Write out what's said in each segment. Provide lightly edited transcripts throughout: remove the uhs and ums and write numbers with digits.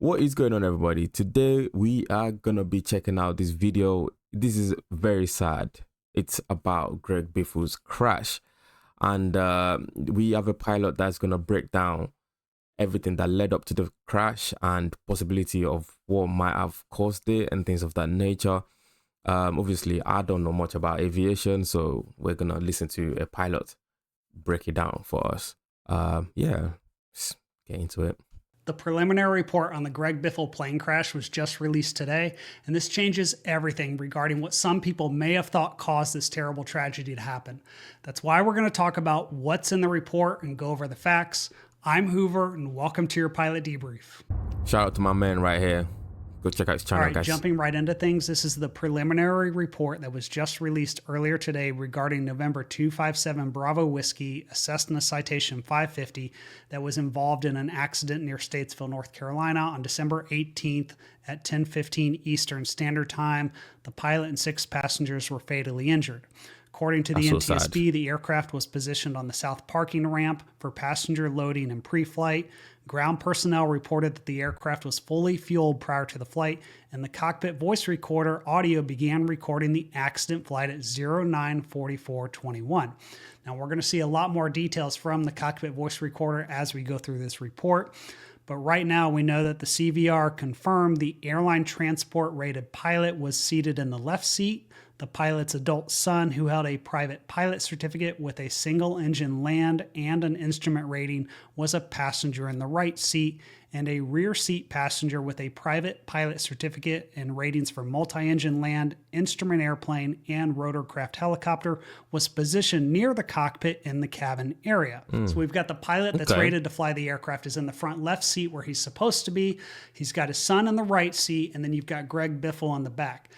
What is going on, everybody? Today we are gonna be checking out this video. This is very sad. It's about Greg Biffle's crash, and we have a pilot that's gonna break down everything that led up to the crash and possibility of what might have caused it and things of that nature. Obviously, I don't know much about aviation, so we're gonna listen to a pilot break it down for us. Yeah, let's get into it. The preliminary report on the Greg Biffle plane crash was just released today, and this changes everything regarding what some people may have thought caused this terrible tragedy to happen. That's why we're going to talk about what's in the report and go over the facts. I'm Hoover, and welcome to your pilot debrief. Shout out to my man right here. Go check out his channel, All right, guys. jumping right into things, this is the preliminary report that was just released earlier today regarding November 257 Bravo Whiskey, a Cessna Citation 550 that was involved in an accident near Statesville, North Carolina on December 18th at 10:15 Eastern Standard Time. The pilot and 6 passengers were fatally injured. According to the NTSB, the aircraft was positioned on the south parking ramp for passenger loading and pre-flight. Ground personnel reported that the aircraft was fully fueled prior to the flight, and the cockpit voice recorder audio began recording the accident flight at 09:44:21. Now, we're going to see a lot more details from the cockpit voice recorder as we go through this report. But right now, we know that the CVR confirmed the airline transport rated pilot was seated in the left seat. The pilot's adult son, who held a private pilot certificate with a single engine land and an instrument rating, was a passenger in the right seat, and a rear seat passenger with a private pilot certificate and ratings for multi-engine land, instrument airplane, and rotorcraft helicopter was positioned near the cockpit in the cabin area. So we've got the pilot that's rated to fly the aircraft is in the front left seat where he's supposed to be. He's got his son in the right seat, and then you've got Greg Biffle on the back.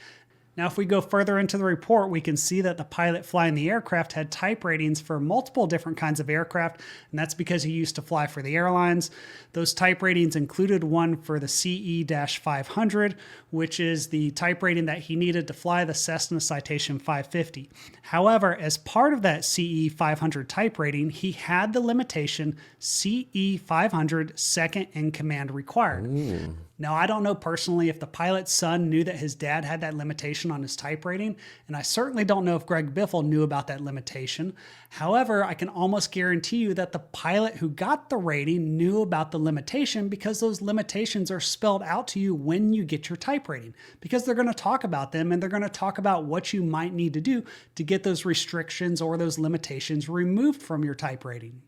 Now, if we go further into the report, we can see that the pilot flying the aircraft had type ratings for multiple different kinds of aircraft, and that's because he used to fly for the airlines. Those type ratings included one for the CE-500, which is the type rating that he needed to fly the Cessna Citation 550. However, as part of that CE-500 type rating, he had the limitation CE-500 second in command required. Now, I don't know personally if the pilot's son knew that his dad had that limitation on his type rating, and I certainly don't know if Greg Biffle knew about that limitation. However, I can almost guarantee you that the pilot who got the rating knew about the limitation because those limitations are spelled out to you when you get your type rating, because they're going to talk about them and they're going to talk about what you might need to do to get those restrictions or those limitations removed from your type rating.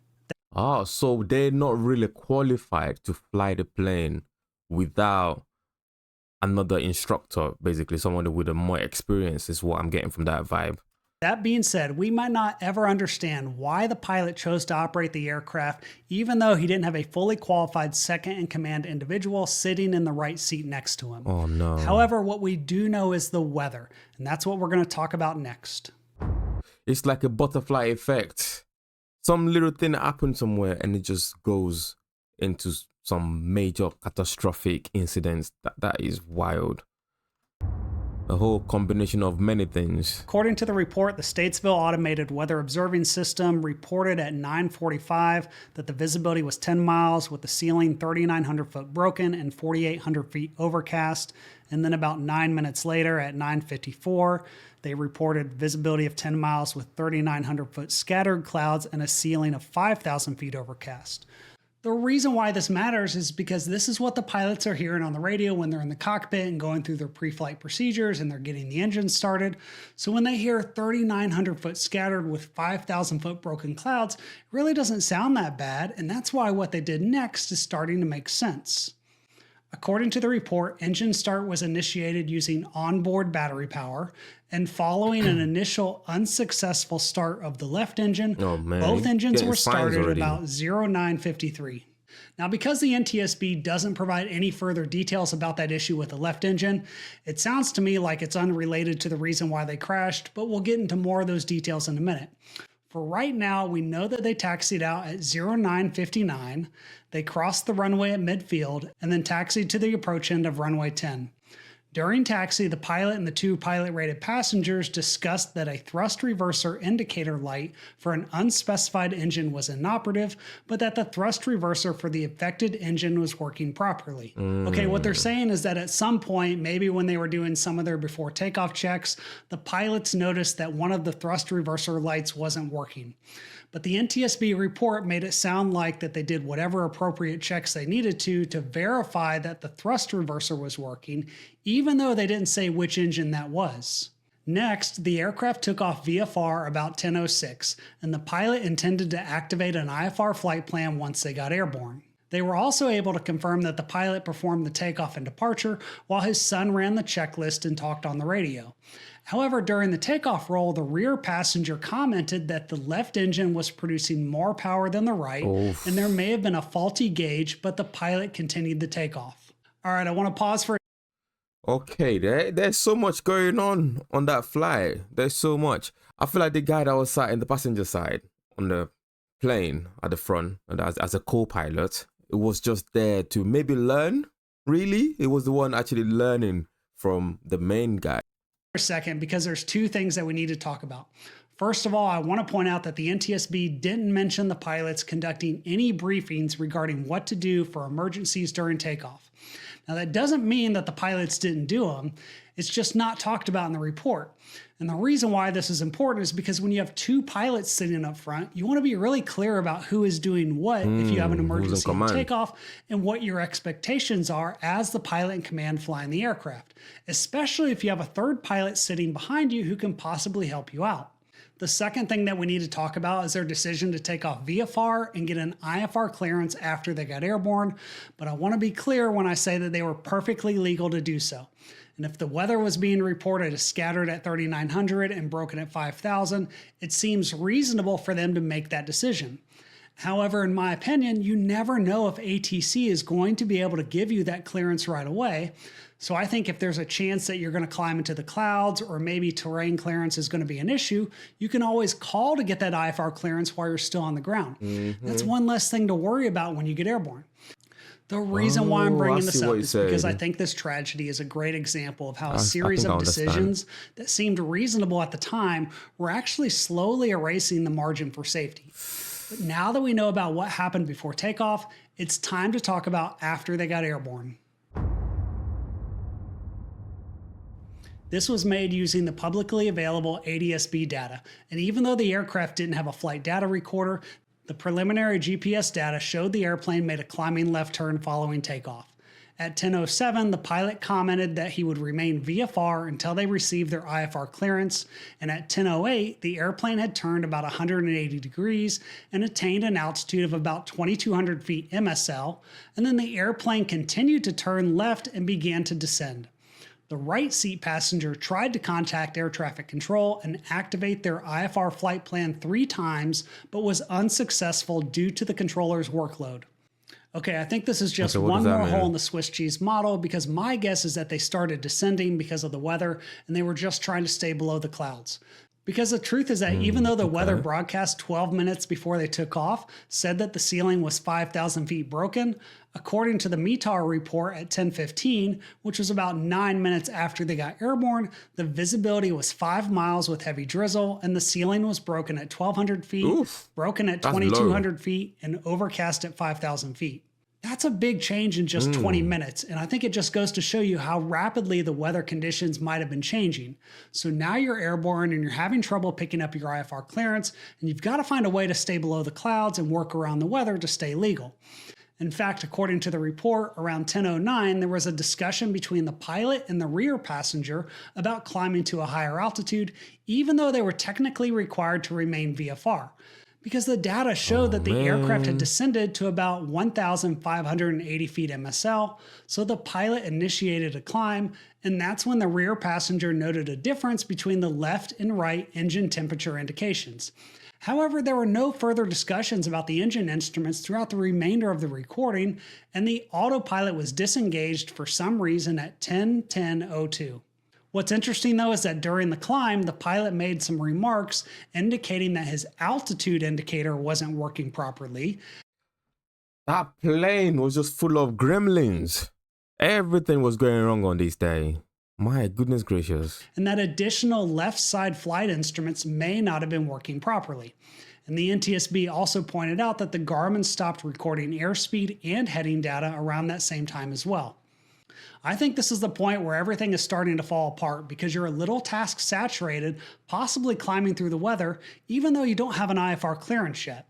Oh, so they're not really qualified to fly the plane without another instructor, basically someone with a more experience, is what I'm getting from that vibe. That being said, we might not ever understand why the pilot chose to operate the aircraft, even though he didn't have a fully qualified second in command individual sitting in the right seat next to him. Oh no. However, what we do know is the weather, and that's what we're going to talk about next. It's like a butterfly effect. Some little thing happened somewhere and it just goes into some major catastrophic incidents. That is wild. A whole combination of many things. According to the report, the Statesville Automated Weather Observing System reported at 9:45 that the visibility was 10 miles with the ceiling 3,900 foot broken and 4,800 feet overcast. And then about 9 minutes later at 9:54, they reported visibility of 10 miles with 3,900 foot scattered clouds and a ceiling of 5,000 feet overcast. The reason why this matters is because this is what the pilots are hearing on the radio when they're in the cockpit and going through their pre-flight procedures and they're getting the engine started. So when they hear 3,900 foot scattered with 5,000 foot broken clouds, it really doesn't sound that bad, and that's why what they did next is starting to make sense. According to the report, engine start was initiated using onboard battery power, and following an initial unsuccessful start of the left engine, both engines were started at about 09:53. Now, because the NTSB doesn't provide any further details about that issue with the left engine, it sounds to me like it's unrelated to the reason why they crashed, but we'll get into more of those details in a minute. For right now, we know that they taxied out at 09:59, they crossed the runway at midfield, and then taxied to the approach end of runway 10. During taxi, the pilot and the two pilot-rated passengers discussed that a thrust reverser indicator light for an unspecified engine was inoperative, but that the thrust reverser for the affected engine was working properly. Okay, what they're saying is that at some point, maybe when they were doing some of their before takeoff checks, the pilots noticed that one of the thrust reverser lights wasn't working. But the NTSB report made it sound like that they did whatever appropriate checks they needed to verify that the thrust reverser was working, even though they didn't say which engine that was. Next, the aircraft took off VFR about 10:06, and the pilot intended to activate an IFR flight plan once they got airborne. They were also able to confirm that the pilot performed the takeoff and departure while his son ran the checklist and talked on the radio. However, during the takeoff roll, the rear passenger commented that the left engine was producing more power than the right, and there may have been a faulty gauge, but the pilot continued the takeoff. All right, I want to pause for Okay, there's so much going on that flight. There's so much. I feel like the guy that was sat in the passenger side on the plane at the front, and as a co-pilot, it was just there to maybe learn. Really, it was the one actually learning from the main guy. a second because there's two things that we need to talk about. First of all, I want to point out that the NTSB didn't mention the pilots conducting any briefings regarding what to do for emergencies during takeoff. Now, that doesn't mean that the pilots didn't do them. It's just not talked about in the report. And the reason why this is important is because when you have two pilots sitting up front, you want to be really clear about who is doing what if you have an emergency on takeoff and what your expectations are as the pilot in command flying the aircraft, especially if you have a third pilot sitting behind you who can possibly help you out. The second thing that we need to talk about is their decision to take off VFR and get an IFR clearance after they got airborne, but I want to be clear when I say that they were perfectly legal to do so. And if the weather was being reported as scattered at 3,900 and broken at 5,000, it seems reasonable for them to make that decision. However, in my opinion, you never know if ATC is going to be able to give you that clearance right away. So I think if there's a chance that you're going to climb into the clouds or maybe terrain clearance is going to be an issue, you can always call to get that IFR clearance while you're still on the ground. That's one less thing to worry about when you get airborne. The reason why I'm bringing this up is because I think this tragedy is a great example of how a series of decisions that seemed reasonable at the time were actually slowly erasing the margin for safety. But now that we know about what happened before takeoff, it's time to talk about after they got airborne. This was made using the publicly available NTSB data, and even though the aircraft didn't have a flight data recorder, the preliminary GPS data showed the airplane made a climbing left turn following takeoff. At 10:07, the pilot commented that he would remain VFR until they received their IFR clearance, and at 10:08, the airplane had turned about 180 degrees and attained an altitude of about 2,200 feet MSL, and then the airplane continued to turn left and began to descend. The right seat passenger tried to contact air traffic control and activate their IFR flight plan 3 times, but was unsuccessful due to the controller's workload. Okay, I think this is just one more hole in the Swiss cheese model because my guess is that they started descending because of the weather and they were just trying to stay below the clouds. Because the truth is that even though the weather broadcast 12 minutes before they took off said that the ceiling was 5,000 feet broken, according to the METAR report at 10:15, which was about 9 minutes after they got airborne, the visibility was 5 miles with heavy drizzle, and the ceiling was broken at 1,200 feet, broken at 2,200 feet, and overcast at 5,000 feet. That's a big change in just 20 minutes, and I think it just goes to show you how rapidly the weather conditions might have been changing. So now you're airborne and you're having trouble picking up your IFR clearance, and you've got to find a way to stay below the clouds and work around the weather to stay legal. In fact, according to the report, around 10:09, there was a discussion between the pilot and the rear passenger about climbing to a higher altitude, even though they were technically required to remain VFR. Because the data showed that the aircraft had descended to about 1,580 feet MSL, so the pilot initiated a climb, and that's when the rear passenger noted a difference between the left and right engine temperature indications. However, there were no further discussions about the engine instruments throughout the remainder of the recording, and the autopilot was disengaged for some reason at 10:10:02. What's interesting though is that during the climb, the pilot made some remarks indicating that his altitude indicator wasn't working properly. That plane was just full of gremlins. Everything was going wrong on this day. My goodness gracious. And that additional left side flight instruments may not have been working properly. And the NTSB also pointed out that the Garmin stopped recording airspeed and heading data around that same time as well. I think this is the point where everything is starting to fall apart because you're a little task saturated, possibly climbing through the weather, even though you don't have an IFR clearance yet.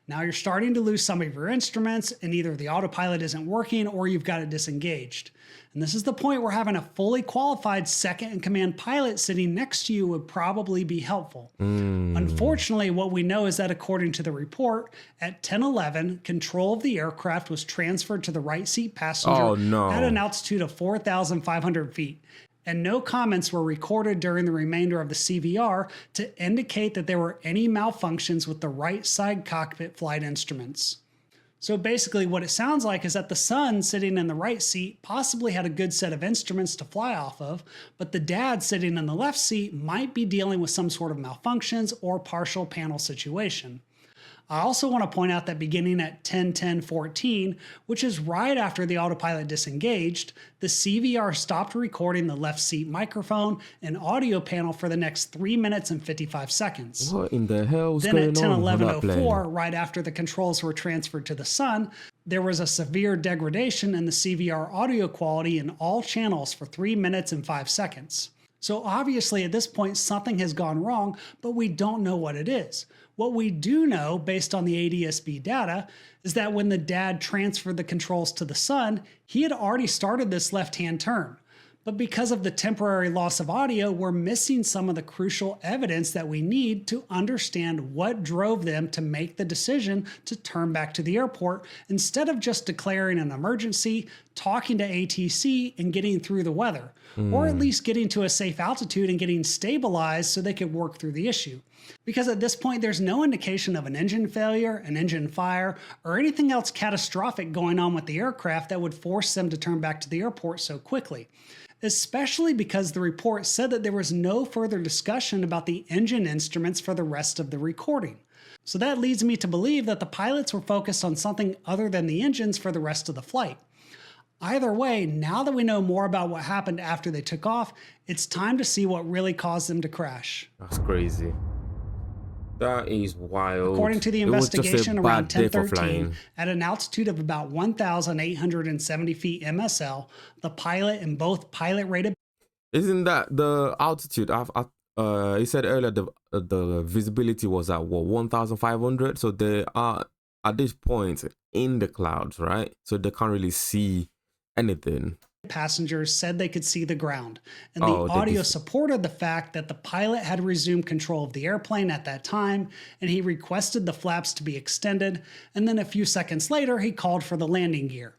Now you're starting to lose some of your instruments, and either the autopilot isn't working or you've got it disengaged. And this is the point where having a fully qualified second in command pilot sitting next to you would probably be helpful. Unfortunately, what we know is that according to the report, at 10:11, control of the aircraft was transferred to the right seat passenger at an altitude of 4,500 feet. And no comments were recorded during the remainder of the CVR to indicate that there were any malfunctions with the right side cockpit flight instruments. So basically what it sounds like is that the son sitting in the right seat possibly had a good set of instruments to fly off of, but the dad sitting in the left seat might be dealing with some sort of malfunctions or partial panel situation. I also want to point out that beginning at 10:10:14, which is right after the autopilot disengaged, the CVR stopped recording the left seat microphone and audio panel for the next 3 minutes and 55 seconds. What in the hell is Then going at on? 10:11:04, right after the controls were transferred to the sun, there was a severe degradation in the CVR audio quality in all channels for 3 minutes and 5 seconds. So obviously at this point something has gone wrong, but we don't know what it is. What we do know, based on the ADSB data, is that when the dad transferred the controls to the son, he had already started this left-hand turn. But because of the temporary loss of audio, we're missing some of the crucial evidence that we need to understand what drove them to make the decision to turn back to the airport instead of just declaring an emergency, talking to ATC, and getting through the weather, or at least getting to a safe altitude and getting stabilized so they could work through the issue. Because at this point, there's no indication of an engine failure, an engine fire, or anything else catastrophic going on with the aircraft that would force them to turn back to the airport so quickly. Especially because the report said that there was no further discussion about the engine instruments for the rest of the recording. So that leads me to believe that the pilots were focused on something other than the engines for the rest of the flight. Either way, now that we know more about what happened after they took off, it's time to see what really caused them to crash. That's crazy. That is wild. According to the investigation, around 10:13, flying. at an altitude of about 1,870 feet MSL, the pilot and both pilot-rated. Isn't that the altitude? He said earlier the visibility was at what, 1,500. So they are at this point in the clouds, right? So they can't really see anything. Passengers said they could see the ground, and the audio supported the fact that the pilot had resumed control of the airplane at that time, and he requested the flaps to be extended, and then a few seconds later he called for the landing gear.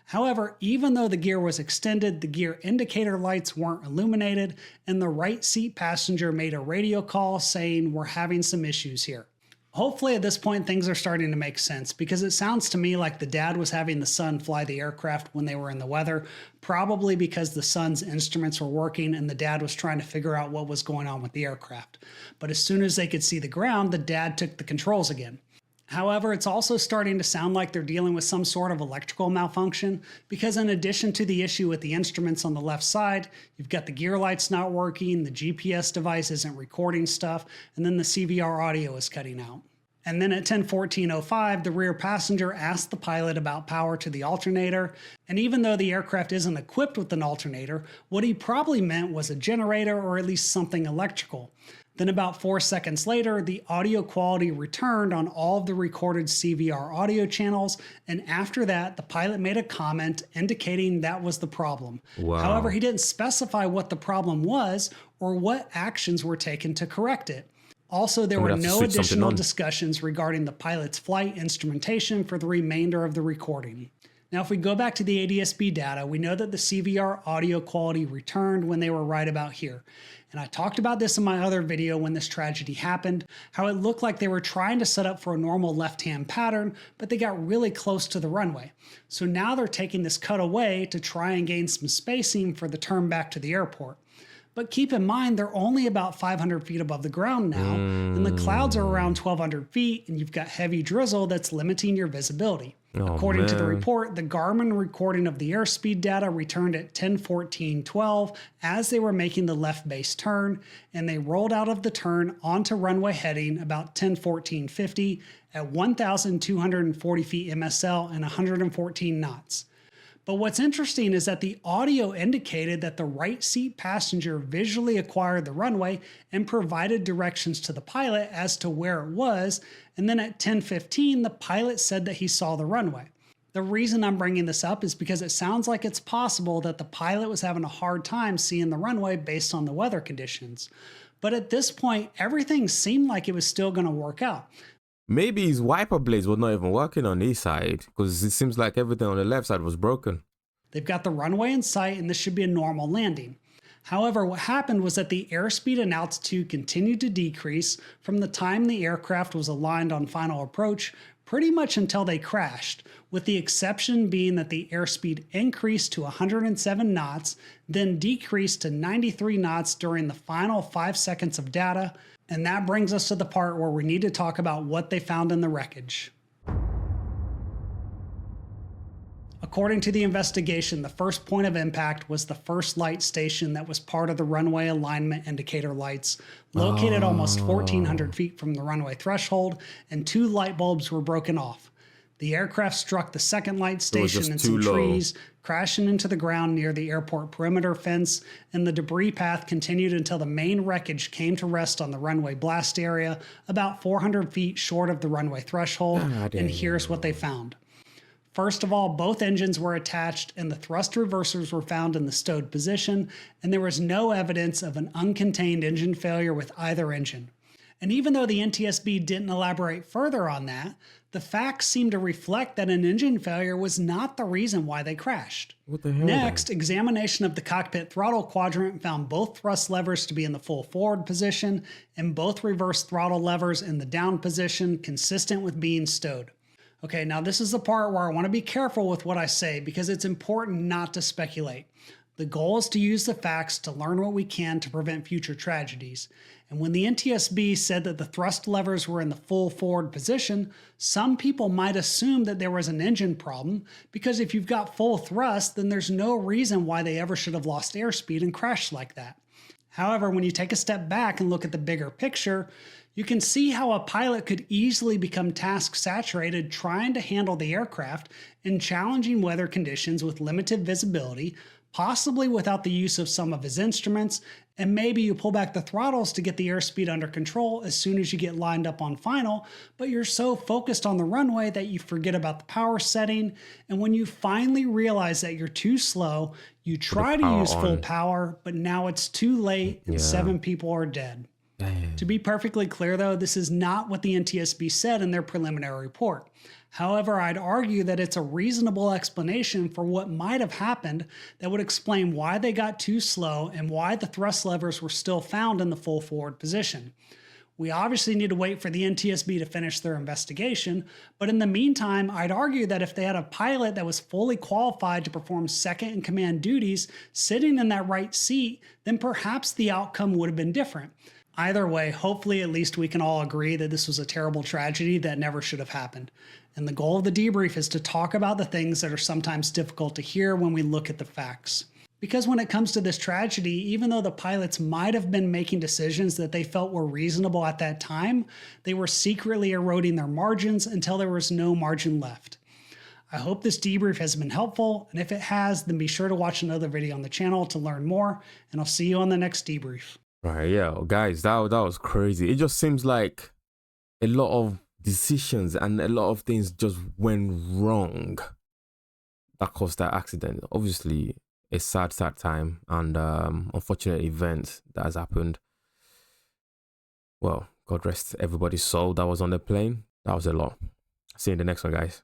However, even though the gear was extended, the gear indicator lights weren't illuminated, and the right seat passenger made a radio call saying, "We're having some issues here." Hopefully at this point things are starting to make sense, because it sounds to me like the dad was having the son fly the aircraft when they were in the weather, probably because the son's instruments were working and the dad was trying to figure out what was going on with the aircraft. But as soon as they could see the ground, the dad took the controls again. However, it's also starting to sound like they're dealing with some sort of electrical malfunction, because in addition to the issue with the instruments on the left side, you've got the gear lights not working, the GPS device isn't recording stuff, and then the CVR audio is cutting out. And then at 10:14:05, the rear passenger asked the pilot about power to the alternator, and even though the aircraft isn't equipped with an alternator, what he probably meant was a generator or at least something electrical. Then about 4 seconds later, the audio quality returned on all of the recorded CVR audio channels, and after that, the pilot made a comment indicating that was the problem. Wow. However, he didn't specify what the problem was or what actions were taken to correct it. Also, there were no additional discussions regarding the pilot's flight instrumentation for the remainder of the recording. Now, if we go back to the ADSB data, we know that the CVR audio quality returned when they were right about here. And I talked about this in my other video when this tragedy happened, how it looked like they were trying to set up for a normal left-hand pattern, but they got really close to the runway. So now they're taking this cutaway to try and gain some spacing for the turn back to the airport. But keep in mind, they're only about 500 feet above the ground now, and the clouds are around 1,200 feet, and you've got heavy drizzle that's limiting your visibility. According to the report, the Garmin recording of the airspeed data returned at 10:14:12 as they were making the left base turn, and they rolled out of the turn onto runway heading about 10:14:50 at 1,240 feet MSL and 114 knots. But what's interesting is that the audio indicated that the right seat passenger visually acquired the runway and provided directions to the pilot as to where it was, and then at 10:15 the pilot said that he saw the runway. The reason I'm bringing this up is because it sounds like it's possible that the pilot was having a hard time seeing the runway based on the weather conditions. But at this point, everything seemed like it was still going to work out. Maybe his wiper blades were not even working on his side, because it seems like everything on the left side was broken. They've got the runway in sight, and this should be a normal landing. However, what happened was that the airspeed and altitude continued to decrease from the time the aircraft was aligned on final approach pretty much until they crashed, with the exception being that the airspeed increased to 107 knots, then decreased to 93 knots during the final 5 seconds of data. And that brings us to the part where we need to talk about what they found in the wreckage. According to the investigation, the first point of impact was the first light station that was part of the runway alignment indicator lights, located almost 1,400 feet from the runway threshold, and 2 light bulbs were broken off. The aircraft struck the second light station in some trees, crashing into the ground near the airport perimeter fence, and the debris path continued until the main wreckage came to rest on the runway blast area, about 400 feet short of the runway threshold, and here's what they found. First of all, both engines were attached and the thrust reversers were found in the stowed position, and there was no evidence of an uncontained engine failure with either engine. And even though the NTSB didn't elaborate further on that, the facts seem to reflect that an engine failure was not the reason why they crashed. What the hell? Next, examination of the cockpit throttle quadrant found both thrust levers to be in the full forward position and both reverse throttle levers in the down position, consistent with being stowed. Okay, now this is the part where I want to be careful with what I say because it's important not to speculate. The goal is to use the facts to learn what we can to prevent future tragedies. And when the NTSB said that the thrust levers were in the full forward position, some people might assume that there was an engine problem, because if you've got full thrust, then there's no reason why they ever should have lost airspeed and crashed like that. However, when you take a step back and look at the bigger picture, you can see how a pilot could easily become task saturated trying to handle the aircraft in challenging weather conditions with limited visibility, possibly without the use of some of his instruments, and maybe you pull back the throttles to get the airspeed under control as soon as you get lined up on final, but you're so focused on the runway that you forget about the power setting, and when you finally realize that you're too slow, you try to use full power, but now it's too late and 7 people are dead. To be perfectly clear though, this is not what the NTSB said in their preliminary report. However, I'd argue that it's a reasonable explanation for what might have happened that would explain why they got too slow and why the thrust levers were still found in the full forward position. We obviously need to wait for the NTSB to finish their investigation, but in the meantime, I'd argue that if they had a pilot that was fully qualified to perform second in command duties sitting in that right seat, then perhaps the outcome would have been different. Either way, hopefully at least we can all agree that this was a terrible tragedy that never should have happened. And the goal of the debrief is to talk about the things that are sometimes difficult to hear when we look at the facts. Because when it comes to this tragedy, even though the pilots might have been making decisions that they felt were reasonable at that time, they were secretly eroding their margins until there was no margin left. I hope this debrief has been helpful, and if it has, then be sure to watch another video on the channel to learn more, and I'll see you on the next debrief. Right, yeah, guys, that was crazy. It just seems like a lot of decisions and a lot of things just went wrong that caused that accident. Obviously, a sad time and unfortunate event that has happened. Well, God rest everybody's soul that was on the plane. That was a lot. See you in the next one, guys.